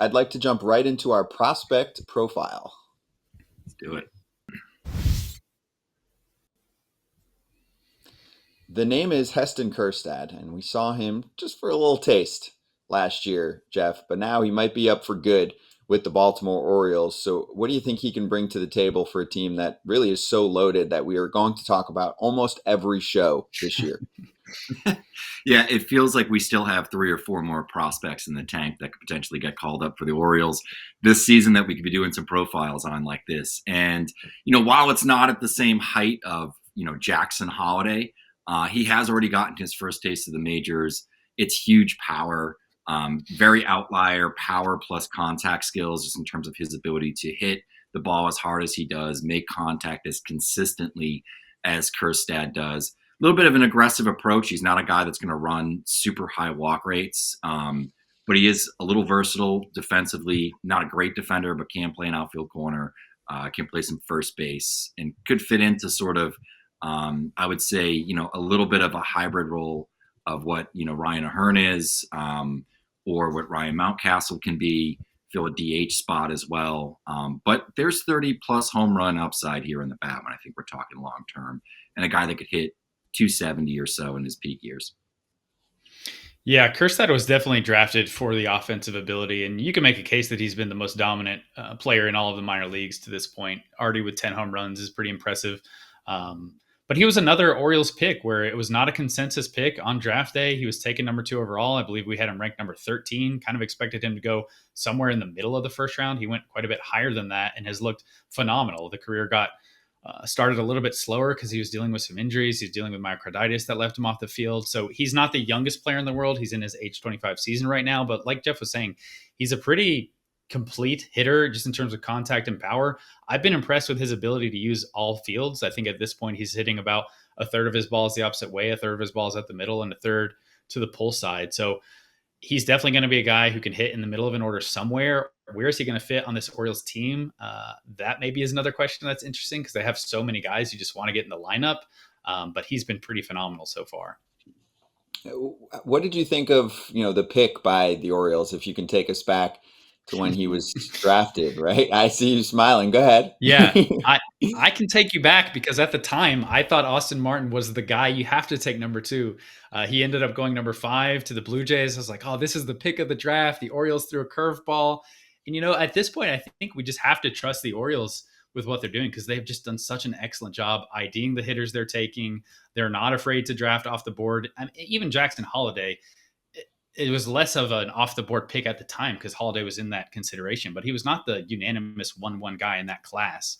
I'd like to jump right into our prospect profile. Let's do it. The name is Heston Kjerstad, and we saw him just for a little taste last year, Jeff, but now he might be up for good with the Baltimore Orioles. So, what do you think he can bring to the table for a team that really is so loaded that we are going to talk about almost every show this year? Yeah, it feels like we still have 3 or 4 more prospects in the tank that could potentially get called up for the Orioles this season that we could be doing some profiles on like this. And, while it's not at the same height of, Jackson Holiday, he has already gotten his first taste of the majors. It's huge power, very outlier power plus contact skills, just in terms of his ability to hit the ball as hard as he does, make contact as consistently as Kjerstad does. A little bit of an aggressive approach. He's not a guy that's going to run super high walk rates, but he is a little versatile defensively. Not a great defender, but can play an outfield corner, can play some first base, and could fit into sort of, I would say, a little bit of a hybrid role of what, Ryan Ahern is, or what Ryan Mountcastle can be, fill a DH spot as well. But there's 30 plus home run upside here in the bat when I think we're talking long term, and a guy that could hit 270 or so in his peak years. Yeah, Kjerstad was definitely drafted for the offensive ability, and you can make a case that he's been the most dominant player in all of the minor leagues to this point. Already with 10 home runs is pretty impressive. But he was another Orioles pick where it was not a consensus pick on draft day. He was taken number 2 overall. I believe we had him ranked number 13, kind of expected him to go somewhere in the middle of the first round. He went quite a bit higher than that and has looked phenomenal. The career got started a little bit slower because he was dealing with some injuries. He's dealing with myocarditis that left him off the field. So he's not the youngest player in the world. He's in his age 25 season right now. But like Jeff was saying, he's a pretty complete hitter just in terms of contact and power. I've been impressed with his ability to use all fields. I think at this point he's hitting about a third of his balls the opposite way, a third of his balls at the middle, and a third to the pull side. So he's definitely going to be a guy who can hit in the middle of an order somewhere. Where is he going to fit on this Orioles team? That maybe is another question that's interesting because they have so many guys you just want to get in the lineup. But he's been pretty phenomenal so far. What did you think of, the pick by the Orioles? If you can take us back to when he was drafted, right? I see you smiling. Go ahead. Yeah, I can take you back because at the time I thought Austin Martin was the guy you have to take number 2. He ended up going number 5 to the Blue Jays. I was like, oh, this is the pick of the draft. The Orioles threw a curveball. And, at this point, I think we just have to trust the Orioles with what they're doing because they've just done such an excellent job IDing the hitters they're taking. They're not afraid to draft off the board. I mean, even Jackson Holiday, it was less of an off the board pick at the time because Holiday was in that consideration, but he was not the unanimous 1-1 guy in that class.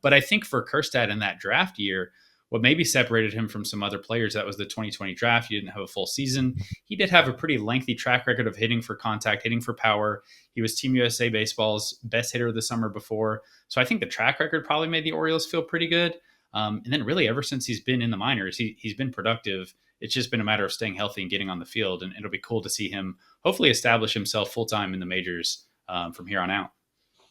But I think for Kjerstad in that draft year, what maybe separated him from some other players, that was the 2020 draft. He didn't have a full season. He did have a pretty lengthy track record of hitting for contact, hitting for power. He was Team USA Baseball's best hitter the summer before. So I think the track record probably made the Orioles feel pretty good. And then really ever since he's been in the minors, he's been productive. It's just been a matter of staying healthy and getting on the field. And it'll be cool to see him hopefully establish himself full-time in the majors from here on out.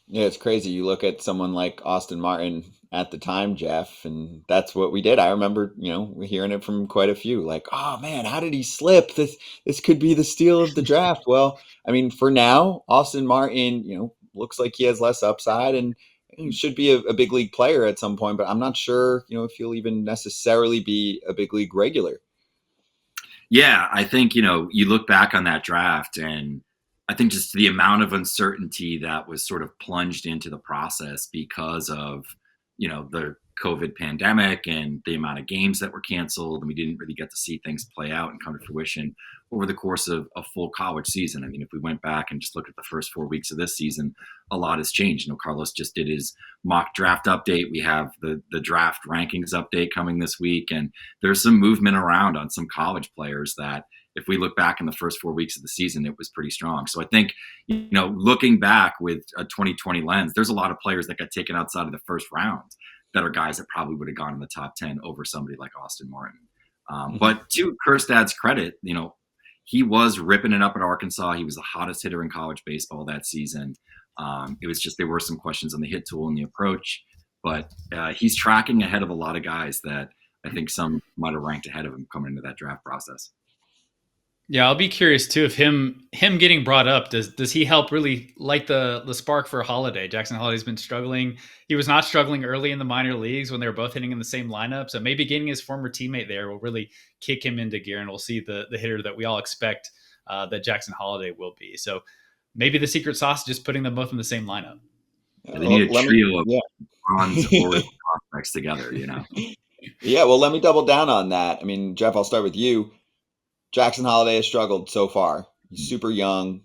Yeah, it's crazy. You look at someone like Austin Martin at the time, Jeff, and that's what we did. I remember, hearing it from quite a few, like, oh man, how did he slip? This could be the steal of the draft. Well, I mean, for now, Austin Martin, looks like he has less upside and he should be a big league player at some point, but I'm not sure, if he'll even necessarily be a big league regular. Yeah, I think, you look back on that draft and I think just the amount of uncertainty that was sort of plunged into the process because of, the COVID pandemic and the amount of games that were canceled. And we didn't really get to see things play out and come to fruition over the course of a full college season. I mean, if we went back and just looked at the first 4 weeks of this season, a lot has changed. Carlos just did his mock draft update. We have the draft rankings update coming this week. And there's some movement around on some college players that, if we look back in the first 4 weeks of the season, it was pretty strong. So I think, looking back with a 2020 lens, there's a lot of players that got taken outside of the first round that are guys that probably would have gone in the top 10 over somebody like Austin Martin. But to Kjerstad's credit, he was ripping it up at Arkansas. He was the hottest hitter in college baseball that season. It was just, there were some questions on the hit tool and the approach, but he's tracking ahead of a lot of guys that I think some might have ranked ahead of him coming into that draft process. Yeah, I'll be curious too if him getting brought up does he help really light the spark for Holiday? Jackson Holiday's been struggling. He was not struggling early in the minor leagues when they were both hitting in the same lineup. So maybe getting his former teammate there will really kick him into gear, and we'll see the hitter that we all expect that Jackson Holiday will be. So maybe the secret sauce is just putting them both in the same lineup. Yeah, they need a Let me, trio of yeah. bronze Oriole prospects together, you know. Yeah, well, let me double down on that. I mean, Jeff, I'll start with you. Jackson Holiday has struggled so far. He's super young.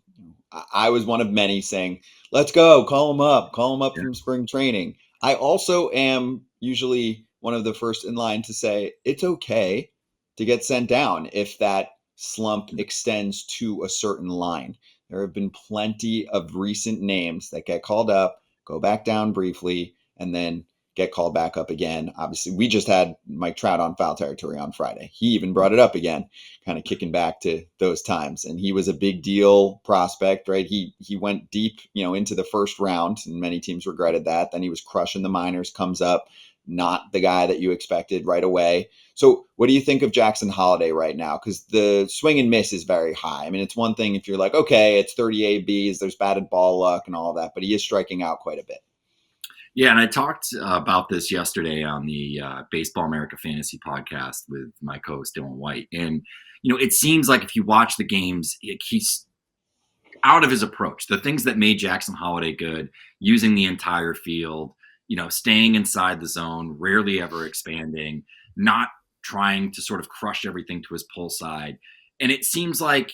I was one of many saying, let's go, call him up Yeah. from spring training. I also am usually one of the first in line to say it's okay to get sent down if that slump extends to a certain line. There have been plenty of recent names that get called up, go back down briefly, and then get called back up again. Obviously, we just had Mike Trout on foul territory on Friday. He even brought it up again, kind of kicking back to those times. And he was a big deal prospect, right? He went deep, into the first round, and many teams regretted that. Then he was crushing the minors, comes up, not the guy that you expected right away. So what do you think of Jackson Holiday right now? Because the swing and miss is very high. I mean, it's one thing if you're like, okay, it's 30 ABs, there's batted ball luck and all of that, but he is striking out quite a bit. Yeah, and I talked about this yesterday on the Baseball America Fantasy podcast with my co-host Dylan White. And, it seems like if you watch the games, he's out of his approach. The things that made Jackson Holiday good, using the entire field, staying inside the zone, rarely ever expanding, not trying to sort of crush everything to his pull side. And it seems like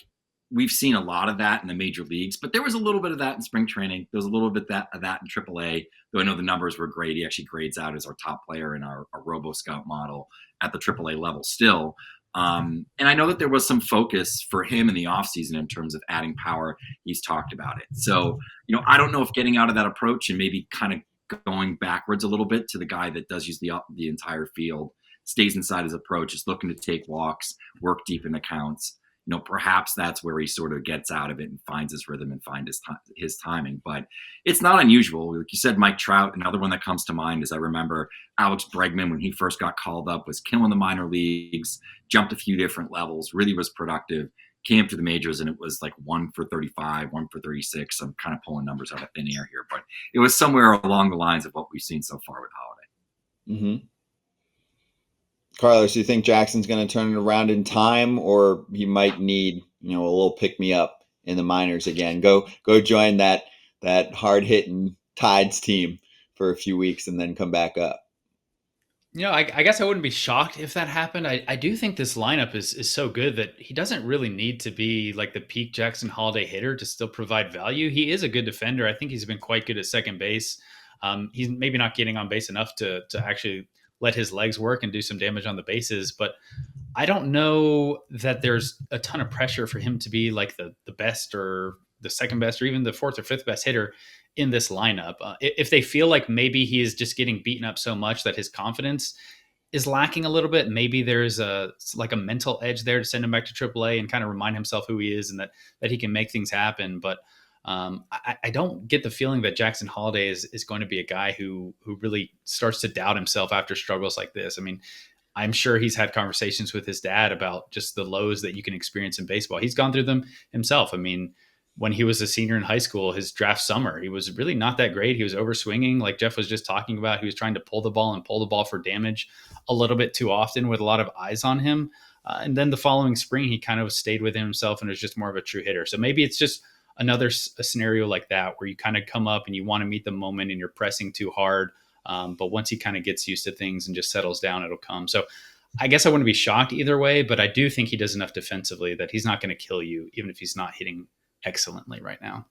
we've seen a lot of that in the major leagues, but there was a little bit of that in spring training. There was a little bit of that in AAA, though I know the numbers were great. He actually grades out as our top player in our Robo Scout model at the AAA level still. And I know that there was some focus for him in the offseason in terms of adding power. He's talked about it. So, I don't know if getting out of that approach and maybe kind of going backwards a little bit to the guy that does use the entire field, stays inside his approach, is looking to take walks, work deep in the counts. Perhaps that's where he sort of gets out of it and finds his rhythm and find his timing. But it's not unusual. Like you said, Mike Trout, another one that comes to mind is I remember Alex Bregman, when he first got called up, was killing the minor leagues, jumped a few different levels, really was productive, came to the majors, and it was like 1 for 35, 1 for 36. I'm kind of pulling numbers out of thin air here, but it was somewhere along the lines of what we've seen so far with Holiday. Mm-hmm. Carlos, do you think Jackson's going to turn it around in time, or he might need, a little pick me up in the minors again? Go join that hard hitting Tides team for a few weeks and then come back up. I guess I wouldn't be shocked if that happened. I do think this lineup is so good that he doesn't really need to be like the peak Jackson Holiday hitter to still provide value. He is a good defender. I think he's been quite good at second base. He's maybe not getting on base enough to actually let his legs work and do some damage on the bases, but I don't know that there's a ton of pressure for him to be like the best or the second best or even the fourth or fifth best hitter in this lineup. If they feel like maybe he is just getting beaten up so much that his confidence is lacking a little bit, maybe there's a mental edge there to send him back to AAA and kind of remind himself who he is and that he can make things happen. But I don't get the feeling that Jackson Holiday is going to be a guy who really starts to doubt himself after struggles like this. I mean, I'm sure he's had conversations with his dad about just the lows that you can experience in baseball. He's gone through them himself. I mean, when he was a senior in high school, his draft summer, he was really not that great. He was overswinging, like Jeff was just talking about. He was trying to pull the ball for damage a little bit too often with a lot of eyes on him. And then the following spring, he kind of stayed within himself and was just more of a true hitter. So maybe it's just another a scenario like that where you kind of come up and you want to meet the moment and you're pressing too hard. But once he kind of gets used to things and just settles down, it'll come. So I guess I wouldn't be shocked either way, but I do think he does enough defensively that he's not going to kill you, even if he's not hitting excellently right now.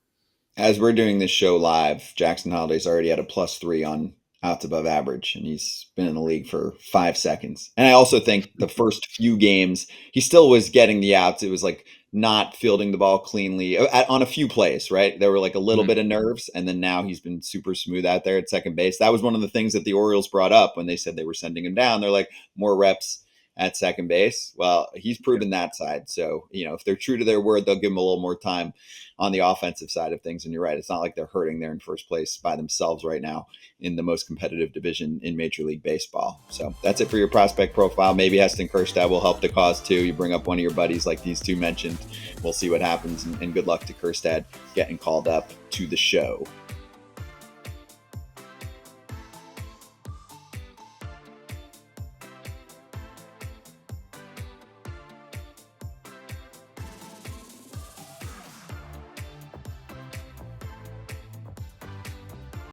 As we're doing this show live, Jackson Holiday's already at a +3 on outs above average, and he's been in the league for 5 seconds. And I also think the first few games, he still was getting the outs. It was like not fielding the ball cleanly on a few plays, right? There were like a little bit of nerves, and then now he's been super smooth out there at second base. That was one of the things that the Orioles brought up when they said they were sending him down. They're like, more reps at second base. Well, he's proven that side. So, if they're true to their word, they'll give him a little more time on the offensive side of things. And you're right. It's not like they're hurting there in first place by themselves right now in the most competitive division in Major League Baseball. So that's it for your prospect profile. Maybe Heston Kjerstad will help the cause too. You bring up one of your buddies like these two mentioned. We'll see what happens. And good luck to Kjerstad getting called up to the show.